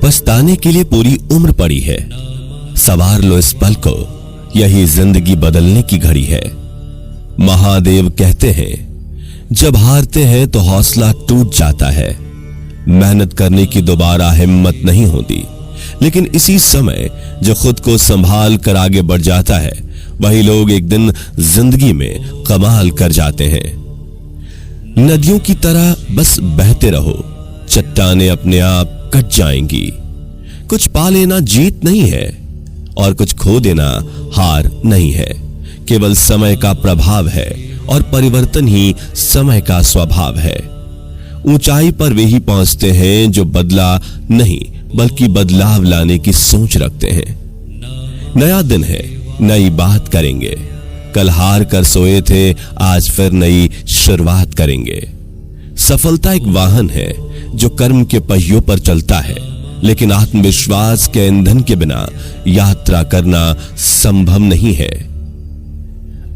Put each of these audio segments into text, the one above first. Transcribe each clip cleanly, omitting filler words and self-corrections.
पछताने के लिए पूरी उम्र पड़ी है। सवार लो इस पल को, यही जिंदगी बदलने की घड़ी है। महादेव कहते हैं, जब हारते हैं तो हौसला टूट जाता है, मेहनत करने की दोबारा हिम्मत नहीं होती। लेकिन इसी समय जो खुद को संभाल कर आगे बढ़ जाता है, वही लोग एक दिन जिंदगी में कमाल कर जाते हैं। नदियों की तरह बस बहते रहो, चट्टानें अपने आप कट जाएंगी। कुछ पा लेना जीत नहीं है और कुछ खो देना हार नहीं है। केवल समय का प्रभाव है और परिवर्तन ही समय का स्वभाव है। ऊंचाई पर वे ही पहुंचते हैं जो बदला नहीं बल्कि बदलाव लाने की सोच रखते हैं। नया दिन है, नई बात करेंगे। कल हार कर सोए थे, आज फिर नई शुरुआत करेंगे। सफलता एक वाहन है जो कर्म के पहियों पर चलता है, लेकिन आत्मविश्वास के ईंधन के बिना यात्रा करना संभव नहीं है।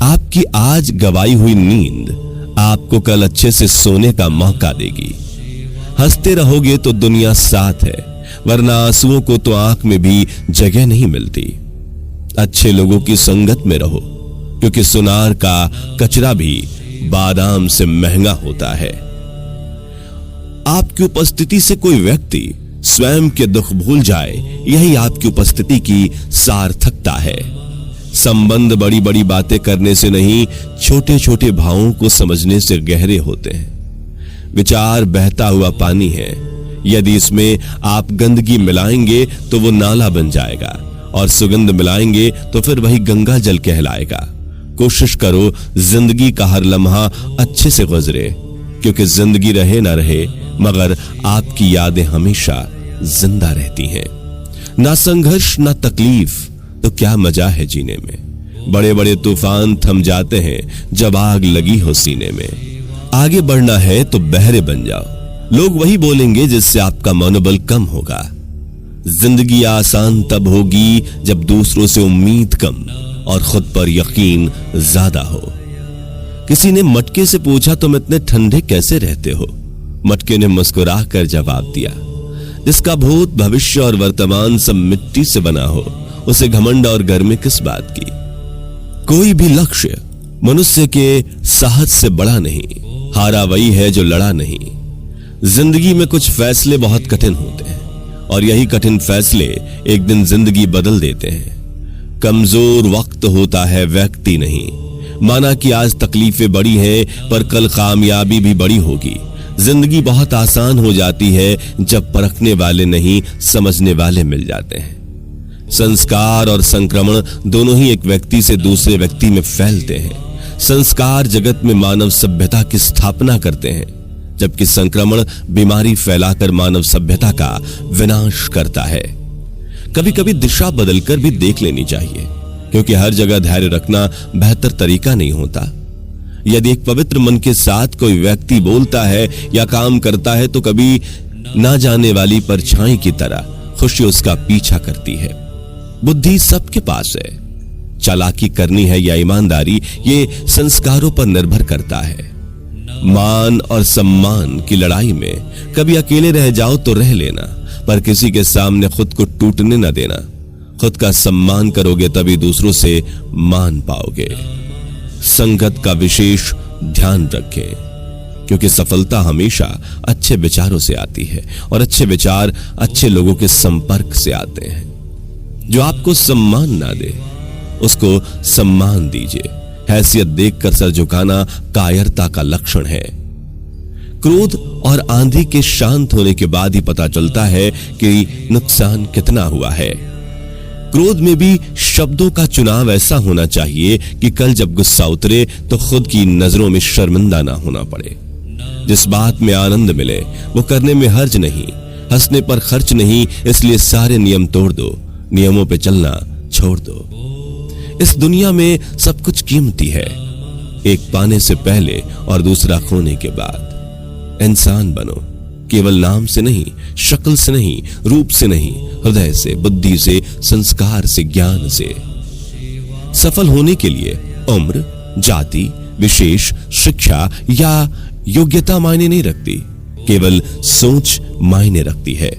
आपकी आज गवाई हुई नींद आपको कल अच्छे से सोने का मौका देगी। हंसते रहोगे तो दुनिया साथ है, वरना आंसुओं को तो आंख में भी जगह नहीं मिलती। अच्छे लोगों की संगत में रहो, क्योंकि सुनार का कचरा भी बादाम से महंगा होता है। आपकी उपस्थिति से कोई व्यक्ति स्वयं के दुख भूल जाए, यही आपकी उपस्थिति की सार्थकता है। संबंध बड़ी बड़ी बातें करने से नहीं, छोटे छोटे भावों को समझने से गहरे होते हैं। विचार बहता हुआ पानी है, यदि इसमें आप गंदगी मिलाएंगे तो वो नाला बन जाएगा, और सुगंध मिलाएंगे तो फिर वही गंगा जल कहलाएगा। कोशिश करो जिंदगी का हर लम्हा अच्छे से गुजरे, क्योंकि जिंदगी रहे ना रहे मगर आपकी यादें हमेशा जिंदा रहती हैं। ना संघर्ष ना तकलीफ तो क्या मजा है जीने में। बड़े बड़े तूफान थम जाते हैं जब आग लगी हो सीने में। आगे बढ़ना है तो बहरे बन जाओ, लोग वही बोलेंगे जिससे आपका मनोबल कम होगा। जिंदगी आसान तब होगी जब दूसरों से उम्मीद कम और खुद पर यकीन ज्यादा हो। किसी ने मटके से पूछा, तुम इतने ठंडे कैसे रहते हो? मटके ने मुस्कुरा कर जवाब दिया, जिसका भूत भविष्य और वर्तमान सब मिट्टी से बना हो, उसे घमंड और गर्मी किस बात की। कोई भी लक्ष्य मनुष्य के साहस से बड़ा नहीं, हारा वही है जो लड़ा नहीं। जिंदगी में कुछ फैसले बहुत कठिन होते हैं, और यही कठिन फैसले एक दिन जिंदगी बदल देते हैं। कमजोर वक्त होता है, व्यक्ति नहीं। माना कि आज तकलीफें बड़ी हैं, पर कल कामयाबी भी बड़ी होगी। जिंदगी बहुत आसान हो जाती है जब परखने वाले नहीं, समझने वाले मिल जाते हैं। संस्कार और संक्रमण दोनों ही एक व्यक्ति से दूसरे व्यक्ति में फैलते हैं। संस्कार जगत में मानव सभ्यता की स्थापना करते हैं, जबकि संक्रमण बीमारी फैलाकर मानव सभ्यता का विनाश करता है। कभी कभी दिशा बदलकर भी देख लेनी चाहिए, क्योंकि हर जगह धैर्य रखना बेहतर तरीका नहीं होता। यदि एक पवित्र मन के साथ कोई व्यक्ति बोलता है या काम करता है, तो कभी ना जाने वाली परछाई की तरह खुशी उसका पीछा करती है। बुद्धि सबके पास है, चालाकी करनी है या ईमानदारी, ये संस्कारों पर निर्भर करता है। मान और सम्मान की लड़ाई में कभी अकेले रह जाओ तो रह लेना, पर किसी के सामने खुद को टूटने न देना। खुद का सम्मान करोगे तभी दूसरों से मान पाओगे। संगत का विशेष ध्यान रखें, क्योंकि सफलता हमेशा अच्छे विचारों से आती है, और अच्छे विचार अच्छे लोगों के संपर्क से आते हैं। जो आपको सम्मान ना दे उसको सम्मान दीजिए। हैसियत देखकर सर झुकाना कायरता का लक्षण है। क्रोध और आंधी के शांत होने के बाद ही पता चलता है कि नुकसान कितना हुआ है। क्रोध में भी शब्दों का चुनाव ऐसा होना चाहिए कि कल जब गुस्सा उतरे तो खुद की नजरों में शर्मिंदा ना होना पड़े। जिस बात में आनंद मिले वो करने में हर्ज नहीं, हंसने पर खर्च नहीं, इसलिए सारे नियम तोड़ दो, नियमों पे चलना छोड़ दो। इस दुनिया में सब कुछ कीमती है, एक पाने से पहले और दूसरा खोने के बाद। इंसान बनो, केवल नाम से नहीं, शक्ल से नहीं, रूप से नहीं, हृदय से, बुद्धि से, संस्कार से, ज्ञान से। सफल होने के लिए उम्र, जाति, विशेष शिक्षा या योग्यता मायने नहीं रखती, केवल सोच मायने रखती है।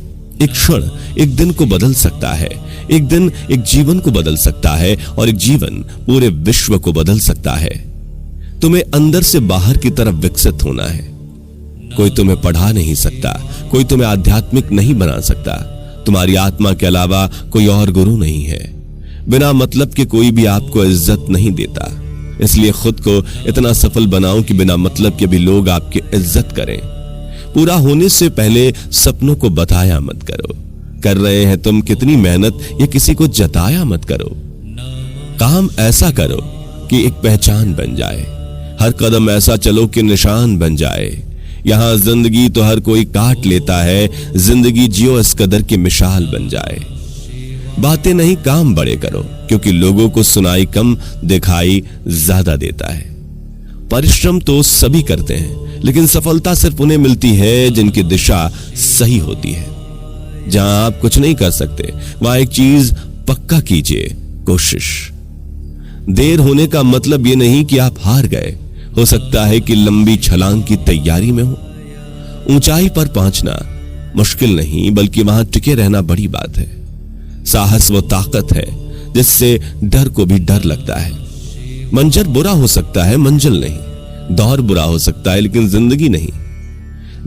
एक क्षण एक दिन को बदल सकता है, एक दिन एक जीवन को बदल सकता है और एक जीवन पूरे विश्व को बदल सकता है। तुम्हें अंदर से बाहर की तरफ विकसित होना है। कोई तुम्हें पढ़ा नहीं सकता, कोई तुम्हें आध्यात्मिक नहीं बना सकता। तुम्हारी आत्मा के अलावा कोई और गुरु नहीं है। बिना मतलब के कोई भी आपको इज्जत नहीं देता। इसलिए खुद को इतना सफल बनाओ कि बिना मतलब के भी लोग आपकी इज्जत करें। पूरा होने से पहले सपनों को बताया मत करो। कर रहे हैं तुम कितनी मेहनत, ये किसी को जताया मत करो। काम ऐसा करो कि एक पहचान बन जाए। हर कदम ऐसा चलो कि निशान बन जाए। यहां जिंदगी तो हर कोई काट लेता है, जिंदगी जियो इस कदर की मिसाल बन जाए। बातें नहीं काम बड़े करो, क्योंकि लोगों को सुनाई कम दिखाई ज्यादा देता है। परिश्रम तो सभी करते हैं, लेकिन सफलता सिर्फ उन्हें मिलती है जिनकी दिशा सही होती है। जहां आप कुछ नहीं कर सकते वहां एक चीज पक्का कीजिए, कोशिश। देर होने का मतलब यह नहीं कि आप हार गए। हो सकता है कि लंबी छलांग की तैयारी में हो। ऊंचाई पर पहुंचना मुश्किल नहीं, बल्कि वहां टिके रहना बड़ी बात है। साहस वो ताकत है जिससे डर को भी डर लगता है। मंजर बुरा हो सकता है, मंजिल नहीं। दौर बुरा हो सकता है, लेकिन जिंदगी नहीं।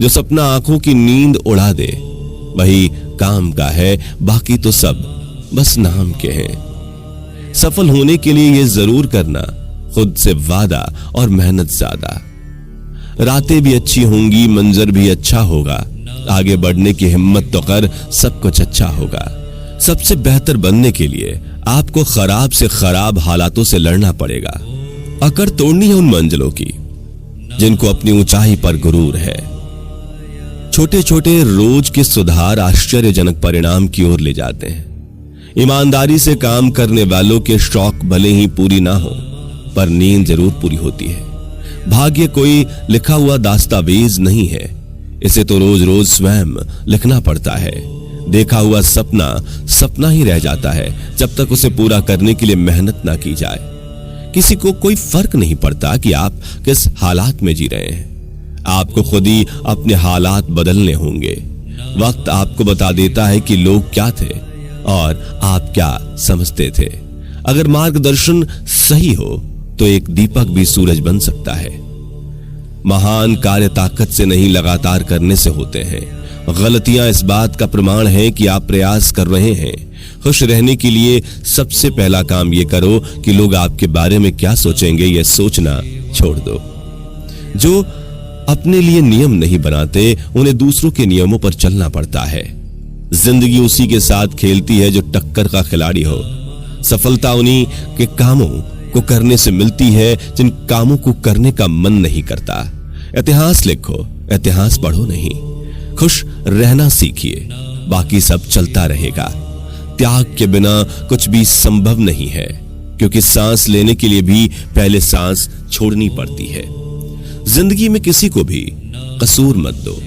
जो सपना आंखों की नींद उड़ा दे वही काम का है, बाकी तो सब बस नाम के हैं। सफल होने के लिए यह जरूर करना, खुद से वादा और मेहनत ज्यादा। रातें भी अच्छी होंगी, मंजर भी अच्छा होगा। आगे बढ़ने की हिम्मत तो कर, सब कुछ अच्छा होगा। सबसे बेहतर बनने के लिए आपको खराब से खराब हालातों से लड़ना पड़ेगा। अकड़ तोड़नी है उन मंजिलों की जिनको अपनी ऊंचाई पर गुरूर है। छोटे छोटे रोज के सुधार आश्चर्यजनक परिणाम की ओर ले जाते हैं। ईमानदारी से काम करने वालों के शौक भले ही पूरी ना हो, पर नींद जरूर पूरी होती है। भाग्य कोई लिखा हुआ दास्तावेज नहीं है, इसे तो रोज रोज स्वयं लिखना पड़ता है। देखा हुआ सपना सपना ही रह जाता है जब तक उसे पूरा करने के लिए मेहनत ना की जाए। किसी को कोई फर्क नहीं पड़ता कि आप किस हालात में जी रहे हैं। आपको खुद ही अपने हालात बदलने होंगे। वक्त आपको बता देता है कि लोग क्या थे और आप क्या समझते थे। अगर मार्गदर्शन सही हो तो एक दीपक भी सूरज बन सकता है। महान कार्य ताकत से नहीं, लगातार करने से होते हैं। गलतियां इस बात का प्रमाण है कि आप प्रयास कर रहे हैं। खुश रहने के लिए सबसे पहला काम यह करो कि लोग आपके बारे में क्या सोचेंगे, यह सोचना छोड़ दो। जो अपने लिए नियम नहीं बनाते, उन्हें दूसरों के नियमों पर चलना पड़ता है। जिंदगी उसी के साथ खेलती है जो टक्कर का खिलाड़ी हो। सफलता उन्हीं के कामों को करने से मिलती है जिन कामों को करने का मन नहीं करता। इतिहास लिखो, इतिहास पढ़ो नहीं। खुश रहना सीखिए, बाकी सब चलता रहेगा। त्याग के बिना कुछ भी संभव नहीं है, क्योंकि सांस लेने के लिए भी पहले सांस छोड़नी पड़ती है। जिंदगी में किसी को भी कसूर मत दो।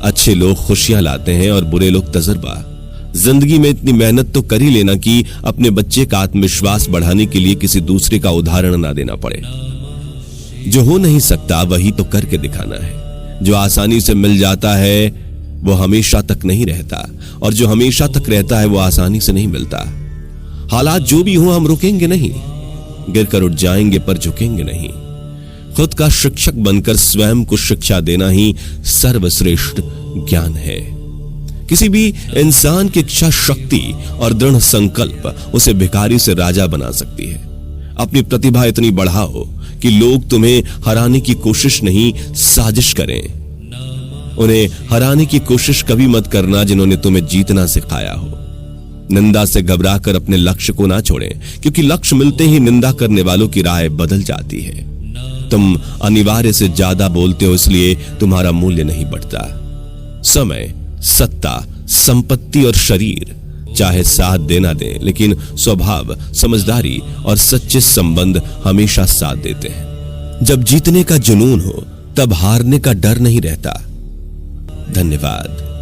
अच्छे लोग खुशियां लाते हैं और बुरे लोग तजर्बा। जिंदगी में इतनी मेहनत तो कर ही लेना कि अपने बच्चे का आत्मविश्वास बढ़ाने के लिए किसी दूसरे का उदाहरण ना देना पड़े। जो हो नहीं सकता वही तो करके दिखाना है। जो आसानी से मिल जाता है वो हमेशा तक नहीं रहता, और जो हमेशा तक रहता है वो आसानी से नहीं मिलता। हालात जो भी हो, हम रुकेंगे नहीं। गिरकर उठ जाएंगे पर झुकेंगे नहीं। खुद का शिक्षक बनकर स्वयं को शिक्षा देना ही सर्वश्रेष्ठ ज्ञान है। किसी भी इंसान की इच्छा शक्ति और दृढ़ संकल्प उसे भिखारी से राजा बना सकती है। अपनी प्रतिभा इतनी बढ़ाओ कि लोग तुम्हें हराने की कोशिश नहीं, साजिश करें। उन्हें हराने की कोशिश कभी मत करना जिन्होंने तुम्हें जीतना सिखाया हो। निंदा से घबराकर अपने लक्ष्य को ना छोड़ें, क्योंकि लक्ष्य मिलते ही निंदा करने वालों की राय बदल जाती है। तुम अनिवार्य से ज्यादा बोलते हो, इसलिए तुम्हारा मूल्य नहीं बढ़ता। समय, सत्ता, संपत्ति और शरीर चाहे साथ देना दें, लेकिन स्वभाव, समझदारी और सच्चे संबंध हमेशा साथ देते हैं। जब जीतने का जुनून हो तब हारने का डर नहीं रहता। धन्यवाद।